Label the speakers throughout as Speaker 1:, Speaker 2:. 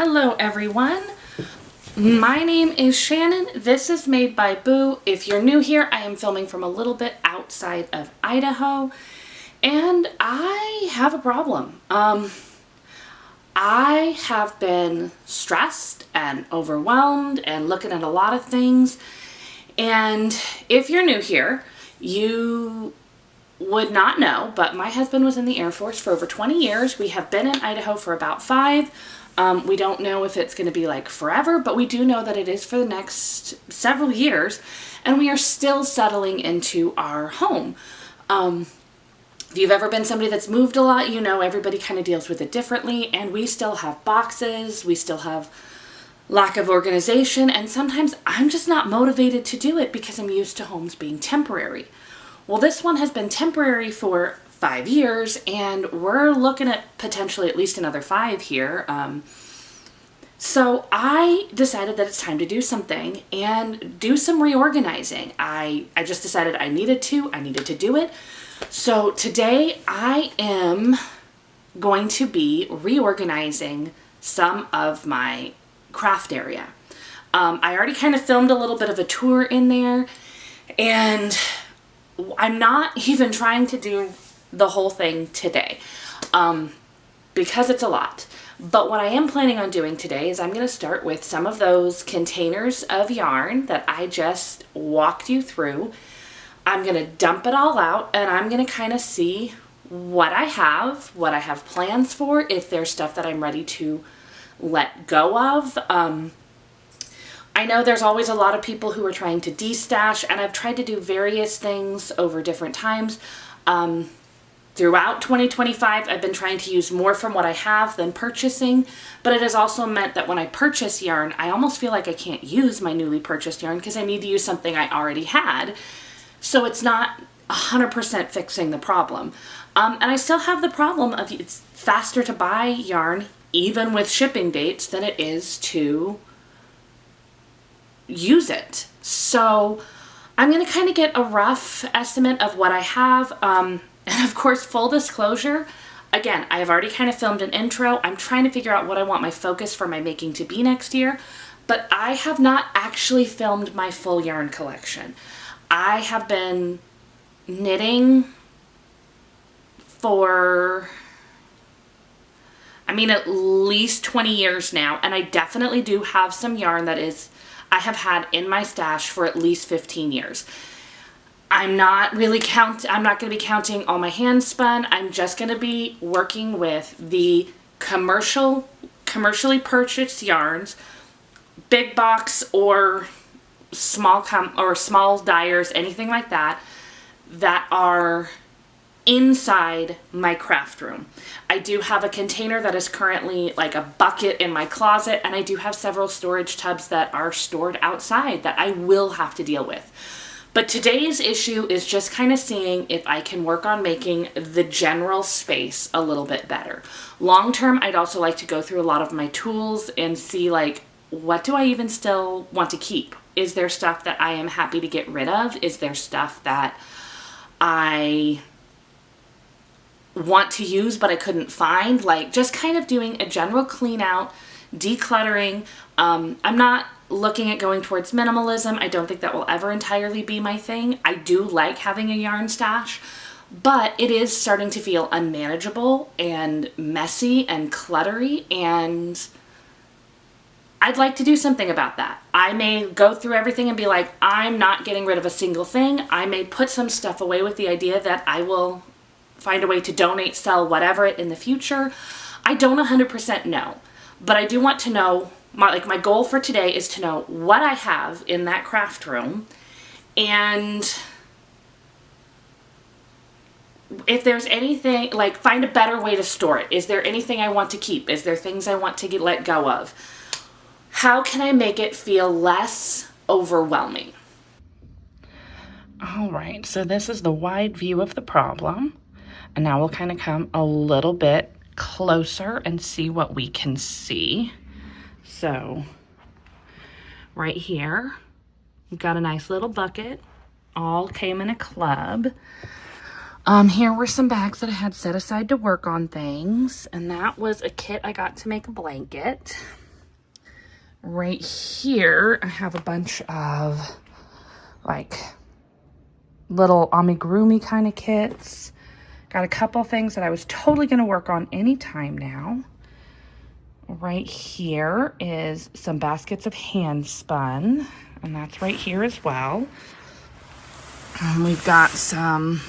Speaker 1: Hello everyone, my name is Shannon. This is Made by Boo. If you're new here, I am filming from a little bit outside of Idaho and I have a problem. I have been stressed and overwhelmed and looking at a lot of things, and if you're new here, you would not know, but my husband was in the Air Force for over 20 years. We have been in Idaho for about 5. We don't know if it's going to be like forever, but we do know that it is for the next several years, and we are still settling into our home. If you've ever been somebody that's moved a lot, you know everybody kind of deals with it differently, and we still have boxes, we still have lack of organization, and sometimes I'm just not motivated to do it because I'm used to homes being temporary. Well, this one has been temporary for 5 years, and we're looking at potentially at least another 5 here. So I decided that it's time to do something and do some reorganizing. I just decided I needed to do it. So today I am going to be reorganizing some of my craft area. I already kind of filmed a little bit of a tour in there, and I'm not even trying to do the whole thing today because it's a lot. But what I am planning on doing today is I'm going to start with some of those containers of yarn that I just walked you through. I'm going to dump it all out, and I'm going to kind of see what I have plans for, if there's stuff that I'm ready to let go of. I know there's always a lot of people who are trying to de-stash, and I've tried to do various things over different times. Throughout 2025, I've been trying to use more from what I have than purchasing, but it has also meant that when I purchase yarn, I almost feel like I can't use my newly purchased yarn because I need to use something I already had. So it's not 100% fixing the problem. And I still have the problem of it's faster to buy yarn, even with shipping dates, than it is to use it. So I'm going to kind of get a rough estimate of what I have. And of course, full disclosure, again, I have already kind of filmed an intro. I'm trying to figure out what I want my focus for my making to be next year, but I have not actually filmed my full yarn collection. I have been knitting for, at least 20 years now, and I definitely do have some yarn that I have had in my stash for at least 15 years. I'm not going to be counting all my hand spun. I'm just going to be working with the commercially purchased yarns, big box or small dyers, anything like that are inside my craft room. I do have a container that is currently like a bucket in my closet, and I do have several storage tubs that are stored outside that I will have to deal with. But today's issue is just kind of seeing if I can work on making the general space a little bit better. Long term, I'd also like to go through a lot of my tools and see, like, what do I even still want to keep? Is there stuff that I am happy to get rid of? Is there stuff that I want to use but I couldn't find? Like, just kind of doing a general clean out, decluttering. I'm not looking at going towards minimalism. I don't think that will ever entirely be my thing. I do like having a yarn stash, but it is starting to feel unmanageable and messy and cluttery, and I'd like to do something about that. I may go through everything and be like, I'm not getting rid of a single thing. I may put some stuff away with the idea that I will find a way to donate, sell, whatever in the future. I don't 100% know, but I do want to know. My goal for today is to know what I have in that craft room, and if there's anything, like, find a better way to store it. Is there anything I want to keep? Is there things I want to let go of? How can I make it feel less overwhelming? All right, so this is the wide view of the problem, and now we'll kind of come a little bit closer and see what we can see. So right here, we've got a nice little bucket, all came in a club. Here were some bags that I had set aside to work on things, and that was a kit I got to make a blanket. Right here, I have a bunch of like little amigurumi kind of kits. Got a couple things that I was totally going to work on anytime now. Right here is some baskets of hand spun, and that's right here as well. We've got some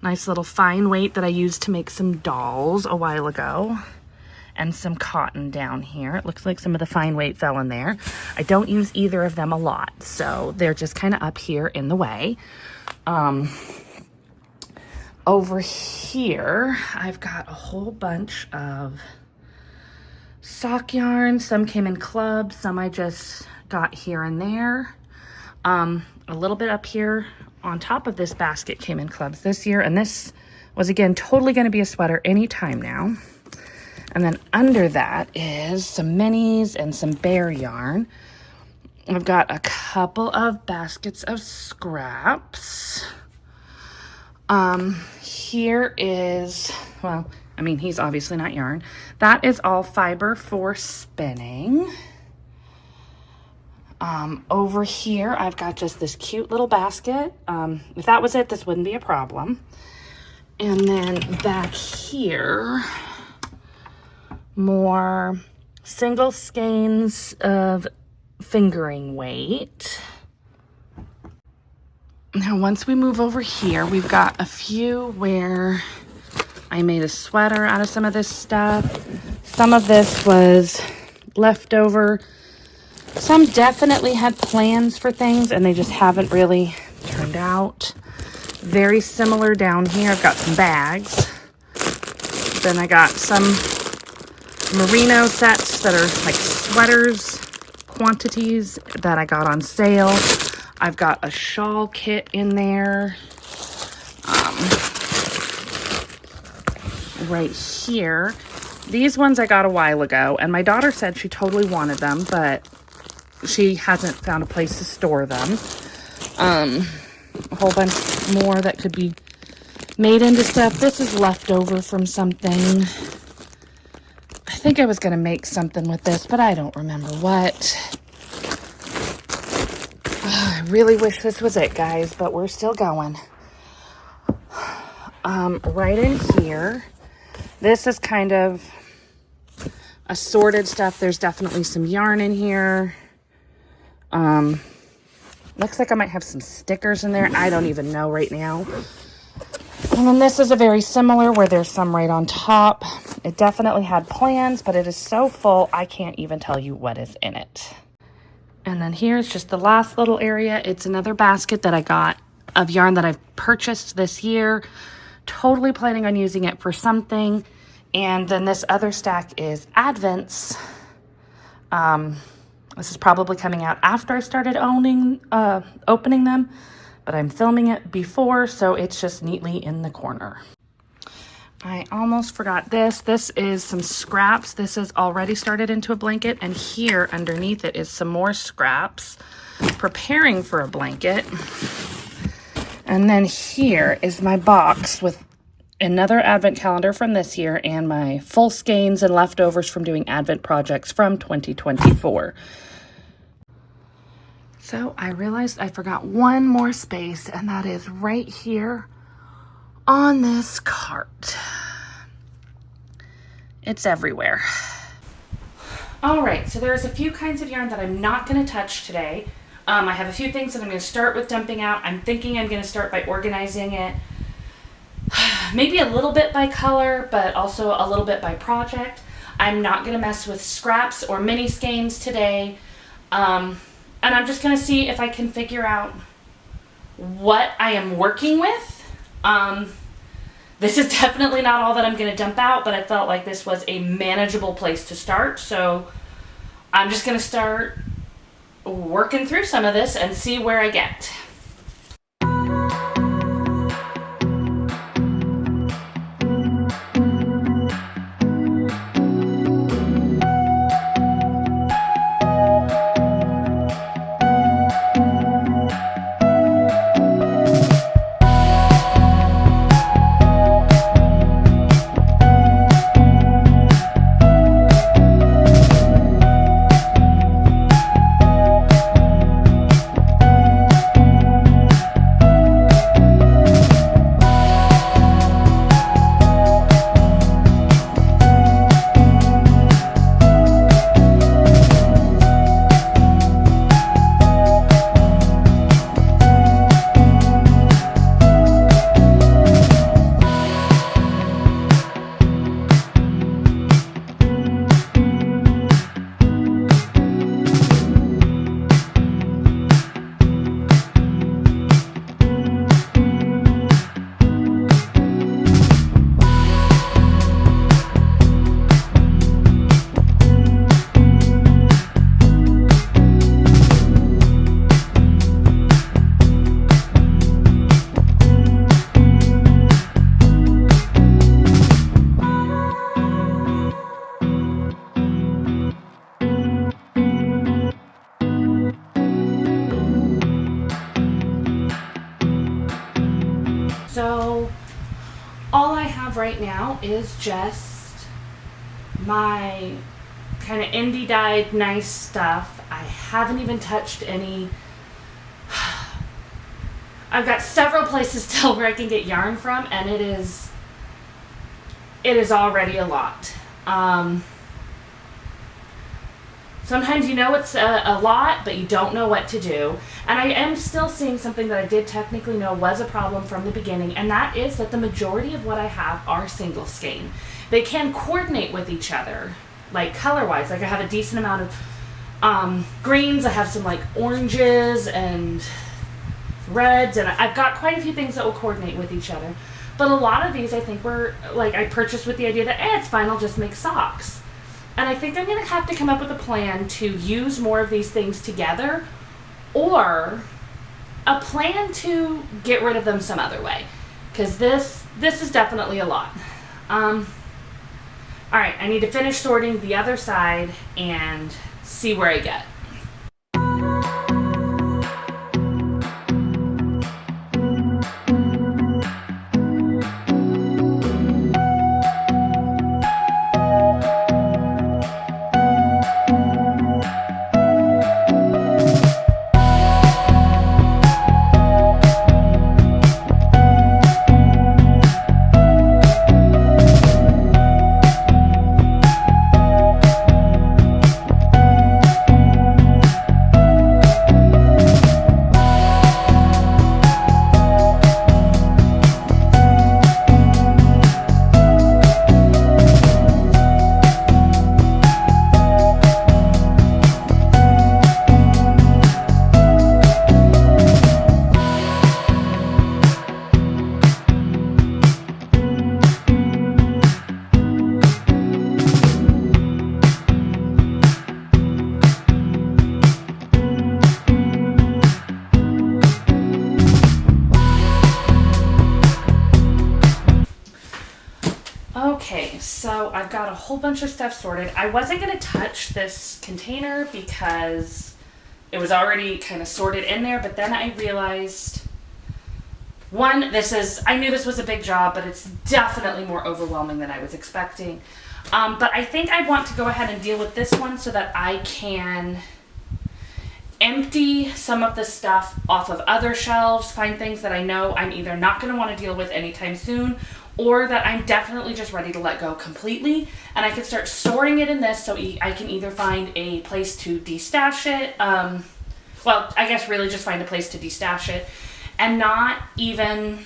Speaker 1: nice little fine weight that I used to make some dolls a while ago, and some cotton down here. It looks like some of the fine weight fell in there. I don't use either of them a lot, so they're just kind of up here in the way. Over here, I've got a whole bunch of sock yarn. Some came in clubs, some I just got here and there. A little bit up here on top of this basket came in clubs this year, and this was again totally going to be a sweater anytime now. And then under that is some minis and some bear yarn. I've got a couple of baskets of scraps. Here is, well, I mean, he's obviously not yarn. That is all fiber for spinning. Over here, I've got just this cute little basket. If that was it, this wouldn't be a problem. And then back here, more single skeins of fingering weight. Now, once we move over here, we've got a few where I made a sweater out of some of this stuff. Some of this was leftover. Some definitely had plans for things and they just haven't really turned out. Very similar down here. I've got some bags. Then I got some merino sets that are like sweaters quantities that I got on sale. I've got a shawl kit in there. Right here. These ones I got a while ago, and my daughter said she totally wanted them, but she hasn't found a place to store them. A whole bunch more that could be made into stuff. This is leftover from something. I think I was going to make something with this, but I don't remember what. I really wish this was it, guys, but we're still going. Right in here, this is kind of assorted stuff. There's definitely some yarn in here. Looks like I might have some stickers in there. I don't even know right now. And then this is a very similar where there's some right on top. It definitely had plans, but it is so full, I can't even tell you what is in it. And then here's just the last little area. It's another basket that I got of yarn that I've purchased this year. Totally planning on using it for something. And then this other stack is Advents. This is probably coming out after I started opening them, but I'm filming it before, so it's just neatly in the corner. I almost forgot this. This is some scraps. This is already started into a blanket, and here underneath it is some more scraps, preparing for a blanket. And then here is my box with another Advent calendar from this year and my full skeins and leftovers from doing Advent projects from 2024. So I realized I forgot one more space, and that is right here on this cart. It's everywhere. All right, so there's a few kinds of yarn that I'm not going to touch today. I have a few things that I'm going to start with dumping out. I'm thinking I'm going to start by organizing it. Maybe a little bit by color, but also a little bit by project. I'm not going to mess with scraps or mini skeins today. And I'm just going to see if I can figure out what I am working with. This is definitely not all that I'm going to dump out, but I felt like this was a manageable place to start. So I'm just going to start working through some of this and see where I get. all I have right now is just my kind of indie dyed nice stuff. I haven't even touched any. I've got several places still where I can get yarn from, and it is already a lot. Sometimes you know it's a lot, but you don't know what to do. And I am still seeing something that I did technically know was a problem from the beginning, and that is that the majority of what I have are single skein. They can coordinate with each other, like color-wise. Like I have a decent amount of greens, I have some like oranges and reds, and I've got quite a few things that will coordinate with each other. But a lot of these I think were, like, I purchased with the idea that, it's fine, I'll just make socks. And I think I'm going to have to come up with a plan to use more of these things together, or a plan to get rid of them some other way. Because this is definitely a lot. Alright, I need to finish sorting the other side and see where I get. Okay, so I've got a whole bunch of stuff sorted. I wasn't going to touch this container because it was already kind of sorted in there, but then I realized, one, I knew this was a big job, but it's definitely more overwhelming than I was expecting. But I think I want to go ahead and deal with this one so that I can empty some of the stuff off of other shelves, find things that I know I'm either not going to want to deal with anytime soon, or that I'm definitely just ready to let go completely, and I can start storing it in this so I can either find a place to destash it, well, I guess really just find a place to destash it, and not even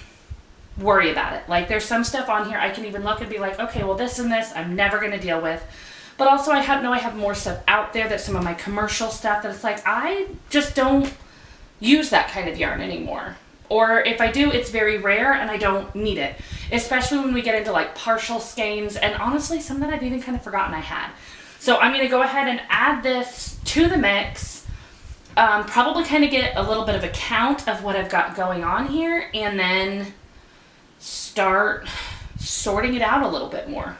Speaker 1: worry about it. Like, there's some stuff on here I can even look and be like, okay, well, this and this I'm never going to deal with. But also I have more stuff out there, that's some of my commercial stuff that it's like, I just don't use that kind of yarn anymore. Or if I do, it's very rare and I don't need it. Especially when we get into like partial skeins, and honestly some that I've even kind of forgotten I had. So I'm going to go ahead and add this to the mix. Probably kind of get a little bit of a count of what I've got going on here, and then start sorting it out a little bit more.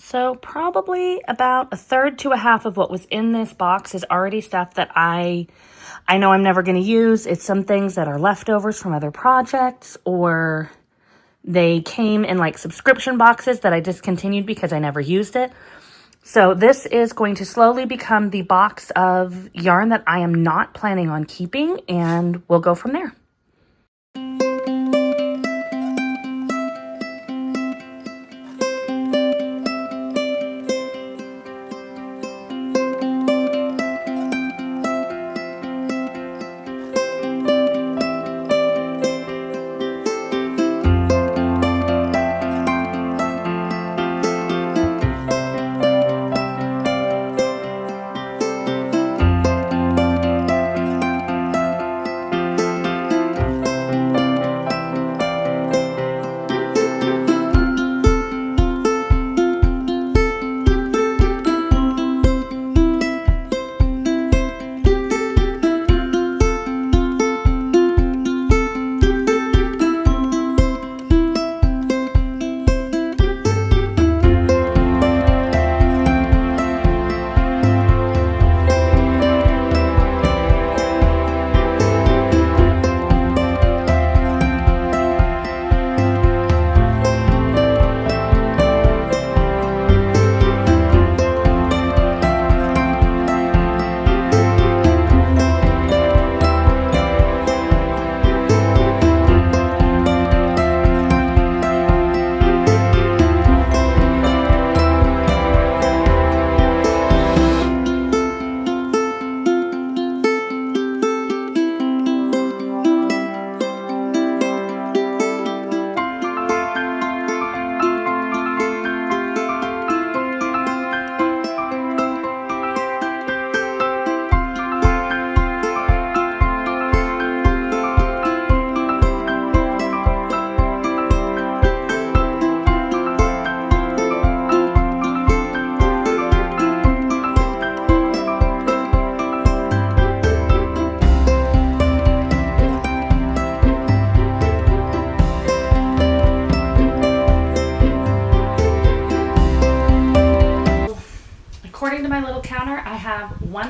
Speaker 1: So probably about a third to a half of what was in this box is already stuff that I know I'm never going to use. It's some things that are leftovers from other projects, or they came in like subscription boxes that I discontinued because I never used it. So this is going to slowly become the box of yarn that I am not planning on keeping, and we'll go from there.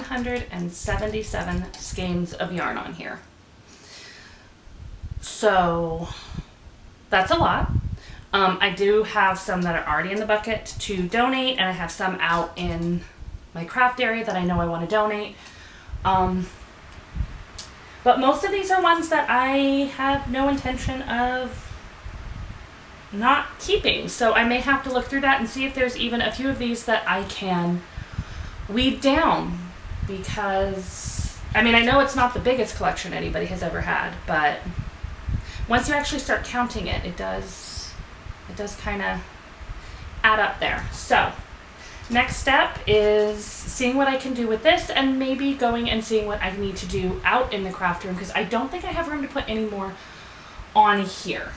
Speaker 1: 177 skeins of yarn on here. So that's a lot. I do have some that are already in the bucket to donate, and I have some out in my craft area that I know I want to donate. But most of these are ones that I have no intention of not keeping. So I may have to look through that and see if there's even a few of these that I can weed down, because I mean, I know it's not the biggest collection anybody has ever had, but once you actually start counting it, it does kind of add up there. So next step is seeing what I can do with this, and maybe going and seeing what I need to do out in the craft room, because I don't think I have room to put any more on here.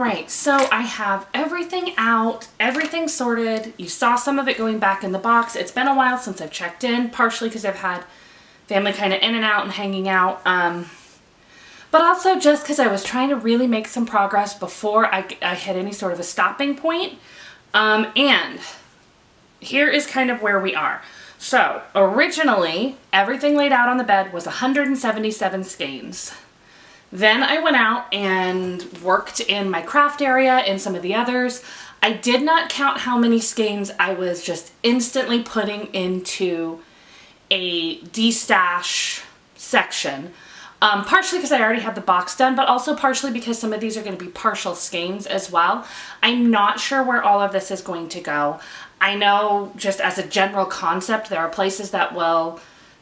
Speaker 1: right, so I have everything out, everything sorted. You saw some of it going back in the box. It's been a while since I've checked in, partially because I've had family kind of in and out and hanging out. But also just because I was trying to really make some progress before I hit any sort of a stopping point. And here is kind of where we are. So originally, everything laid out on the bed was 177 skeins. Then I went out and worked in my craft area and some of the others. I did not count how many skeins I was just instantly putting into a destash section. Partially because I already had the box done, but also partially because some of these are going to be partial skeins as well. I'm not sure where all of this is going to go. I know just as a general concept, there are places that will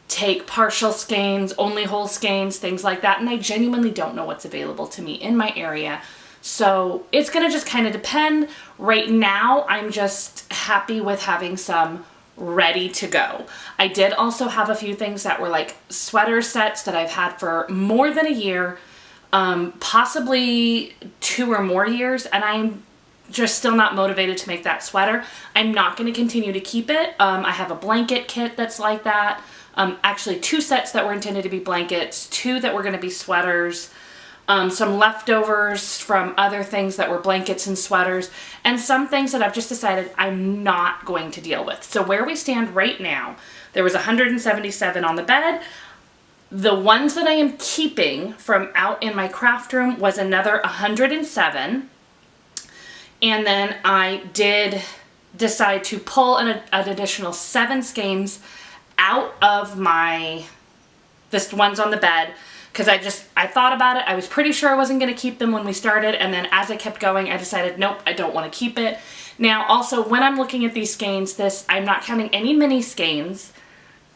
Speaker 1: take partial skeins, only whole skeins, things like that, and I genuinely don't know what's available to me in my area. So it's going to just kind of depend. Right now, I'm just happy with having some ready to go. I did also have a few things that were like sweater sets that I've had for more than a year, possibly 2 or more years, and I'm just still not motivated to make that sweater. I'm not going to continue to keep it. I have a blanket kit that's like that. Actually 2 sets that were intended to be blankets, 2 that were going to be sweaters, some leftovers from other things that were blankets and sweaters, and some things that I've just decided I'm not going to deal with. So where we stand right now, there was 177 on the bed. The ones that I am keeping from out in my craft room was another 107. And then I did decide to pull an additional 7 skeins out of this ones on the bed, because I thought about it. I was pretty sure I wasn't going to keep them when we started, and then as I kept going, I decided, nope, I don't want to keep it. Now, also, when I'm looking at these skeins, I'm not counting any mini skeins,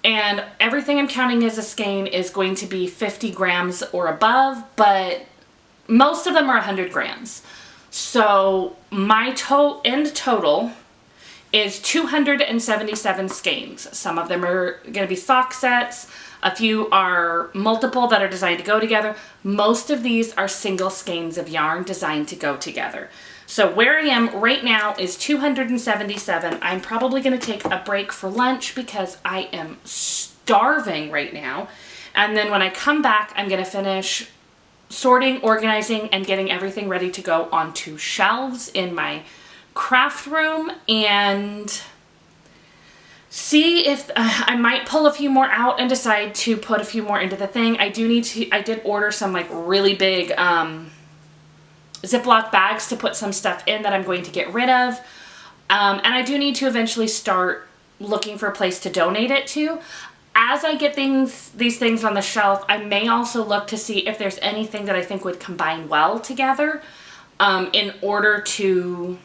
Speaker 1: and everything I'm counting as a skein is going to be 50 grams or above, but most of them are 100 grams. So my end total is 277 skeins. Some of them are going to be sock sets. A few are multiple that are designed to go together. Most of these are single skeins of yarn designed to go together. So where I am right now is 277. I'm probably going to take a break for lunch because I am starving right now. And then when I come back, I'm going to finish sorting, organizing, and getting everything ready to go onto shelves in my craft room, and see if I might pull a few more out and decide to put a few more into the thing. I did order some like really big Ziploc bags to put some stuff in that I'm going to get rid of. And I do need to eventually start looking for a place to donate it to. As I get these things on the shelf, I may also look to see if there's anything that I think would combine well together in order to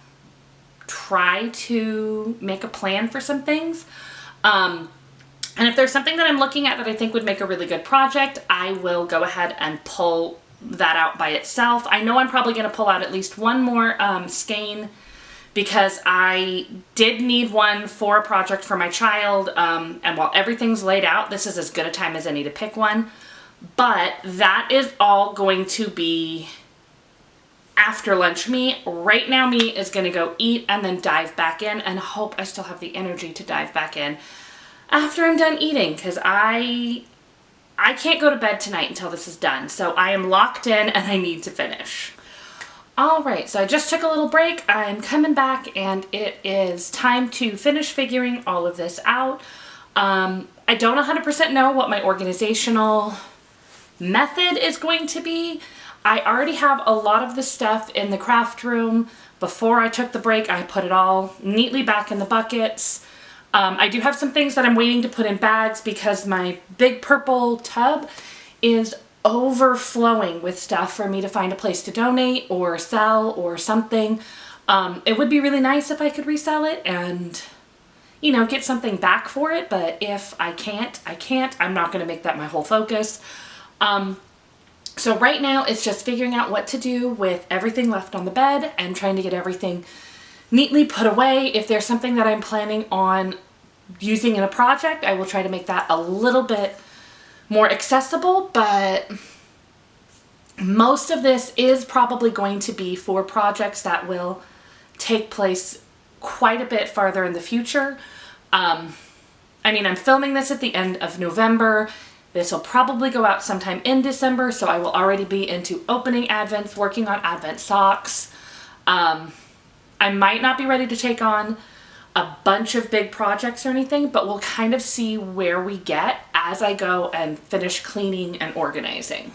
Speaker 1: try to make a plan for some things. And if there's something that I'm looking at that I think would make a really good project, I will go ahead and pull that out by itself. I know I'm probably going to pull out at least one more skein, because I did need one for a project for my child, and while everything's laid out, this is as good a time as any to pick one. But that is all going to be after lunch meat. Right now meat is going to go eat and then dive back in, and hope I still have the energy to dive back in after I'm done eating, because I can't go to bed tonight until this is done. So I am locked in and I need to finish. All right, so I just took a little break. I'm coming back and it is time to finish figuring all of this out. I don't 100% know what my organizational method is going to be. I already have a lot of the stuff in the craft room. Before I took the break, I put it all neatly back in the buckets. I do have some things that I'm waiting to put in bags because my big purple tub is overflowing with stuff for me to find a place to donate or sell or something. It would be really nice if I could resell it and, you know, get something back for it, but if I can't, I can't. I'm not going to make that my whole focus. So right now it's just figuring out what to do with everything left on the bed and trying to get everything neatly put away. If there's something that I'm planning on using in a project, I will try to make that a little bit more accessible, but Most of this is probably going to be for projects that will take place quite a bit farther in the future. I'm filming this at the end of November. This will probably go out sometime in December, so I will already be into opening Advents, working on Advent socks. I might not be ready to take on a bunch of big projects or anything, but we'll kind of see where we get as I go and finish cleaning and organizing.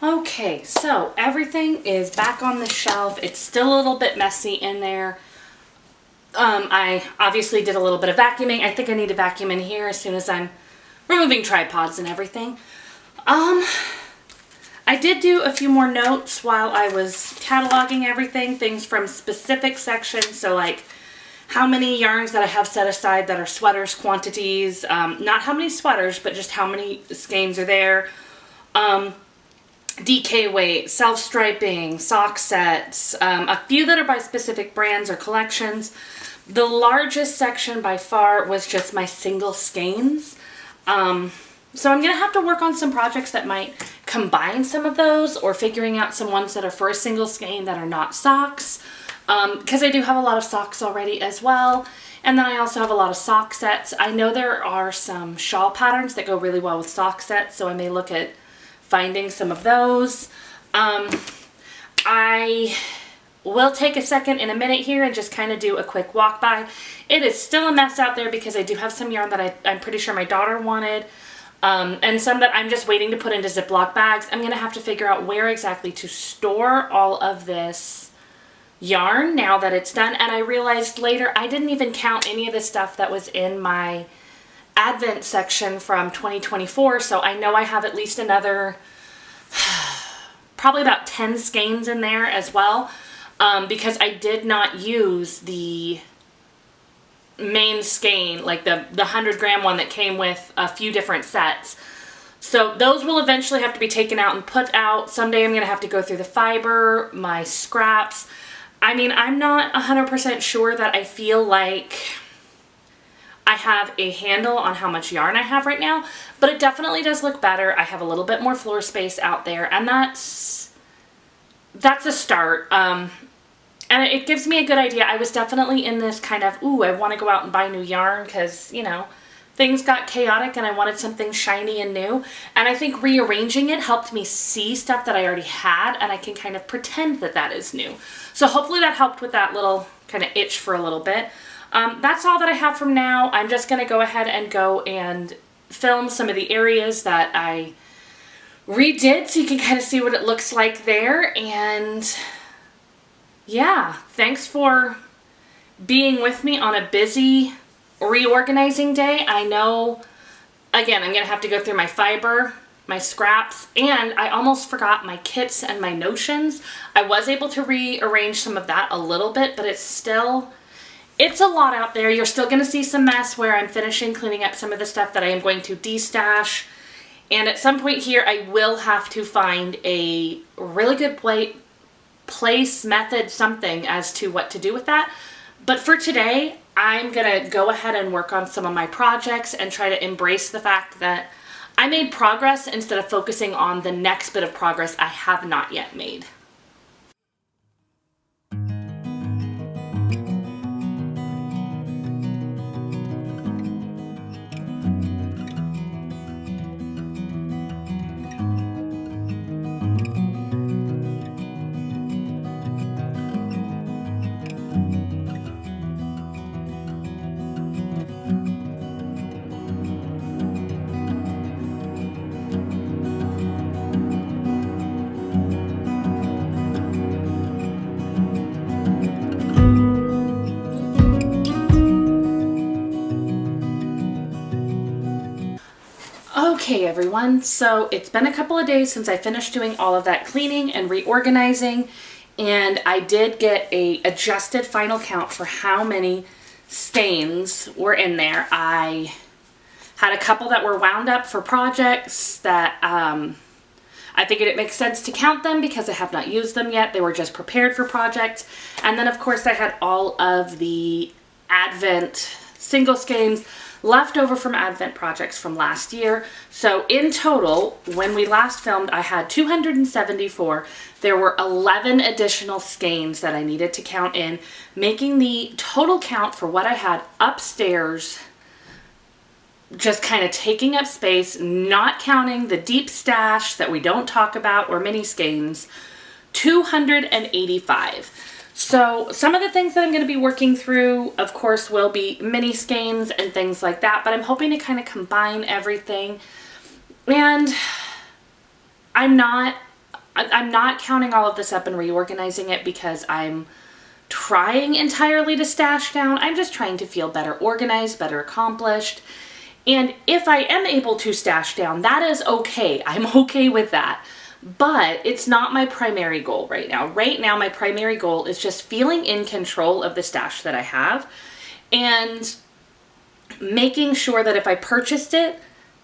Speaker 1: Okay, so everything is back on the shelf. It's still a little bit messy in there. I obviously did a little bit of vacuuming. I think I need to vacuum in here as soon as I'm removing tripods and everything. I did do a few more notes while I was cataloging everything, things from specific sections, so like how many yarns that I have set aside that are sweaters quantities, not how many sweaters, but just how many skeins are there, DK weight, self-striping, sock sets, a few that are by specific brands or collections. The largest section by far was just my single skeins. So I'm going to have to work on some projects that might combine some of those, or figuring out some ones that are for a single skein that are not socks, because I do have a lot of socks already as well. And then I also have a lot of sock sets. I know there are some shawl patterns that go really well with sock sets, so I may look at finding some of those. I will take a second in a minute here and just kind of do a quick walk by. It is still a mess out there because I do have some yarn that I'm pretty sure my daughter wanted. And some that I'm just waiting to put into Ziploc bags. I'm going to have to figure out where exactly to store all of this yarn now that it's done. And I realized later I didn't even count any of the stuff that was in my Advent section from 2024. So I know I have at least another probably about 10 skeins in there as well, because I did not use the main skein, like the 100-gram one that came with a few different sets. So those will eventually have to be taken out and put out. Someday I'm going to have to go through the fiber, my scraps. I mean, I'm not 100% sure that I feel like I have a handle on how much yarn I have right now, but it definitely does look better. I have a little bit more floor space out there, and that's a start. And it gives me a good idea. I was definitely in this kind of, ooh, I want to go out and buy new yarn because, you know, things got chaotic and I wanted something shiny and new. And I think rearranging it helped me see stuff that I already had, and I can kind of pretend that that is new. So hopefully that helped with that little kind of itch for a little bit. That's all that I have from now. I'm just going to go ahead and go and film some of the areas that I redid so you can kind of see what it looks like there. And yeah, thanks for being with me on a busy reorganizing day. I know, again, I'm going to have to go through my fiber, my scraps, and I almost forgot my kits and my notions. I was able to rearrange some of that a little bit, but it's a lot out there. You're still going to see some mess where I'm finishing cleaning up some of the stuff that I am going to destash. And at some point here, I will have to find a really good place, method, something as to what to do with that. But for today, I'm going to go ahead and work on some of my projects and try to embrace the fact that I made progress instead of focusing on the next bit of progress I have not yet made. Okay everyone, so it's been a couple of days since I finished doing all of that cleaning and reorganizing, and I did get a adjusted final count for how many skeins were in there. I had a couple that were wound up for projects that I figured it makes sense to count them because I have not used them yet. They were just prepared for projects. And then of course I had all of the Advent single skeins left over from Advent projects from last year. So in total, when we last filmed, I had 274. There were 11 additional skeins that I needed to count in, making the total count for what I had upstairs, just kind of taking up space, not counting the deep stash that we don't talk about or mini skeins, 285. So some of the things that I'm going to be working through, of course, will be mini skeins and things like that, but I'm hoping to kind of combine everything. And I'm not I'm not counting all of this up and reorganizing it because I'm trying entirely to stash down. I'm just trying to feel better organized, better accomplished. And if I am able to stash down, that is okay. I'm okay with that. But it's not my primary goal right now. Right now, my primary goal is just feeling in control of the stash that I have and making sure that if I purchased it,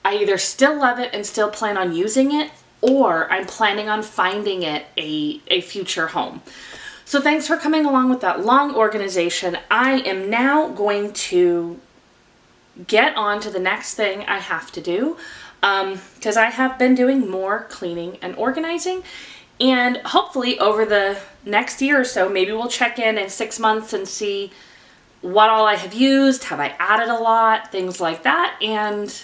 Speaker 1: I either still love it and still plan on using it, or I'm planning on finding it a future home. So thanks for coming along with that long organization. I am now going to get on to the next thing I have to do, because I have been doing more cleaning and organizing, and hopefully over the next year or so, maybe we'll check in 6 months and see what all I have used, have I added a lot, things like that, and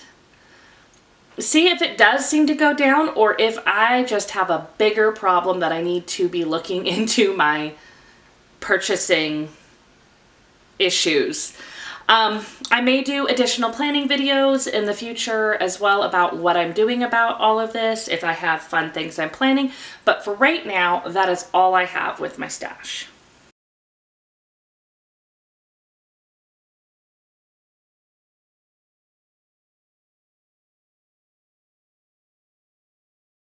Speaker 1: see if it does seem to go down or if I just have a bigger problem that I need to be looking into my purchasing issues. I may do additional planning videos in the future as well about what I'm doing about all of this if I have fun things I'm planning, but for right now, that is all I have with my stash.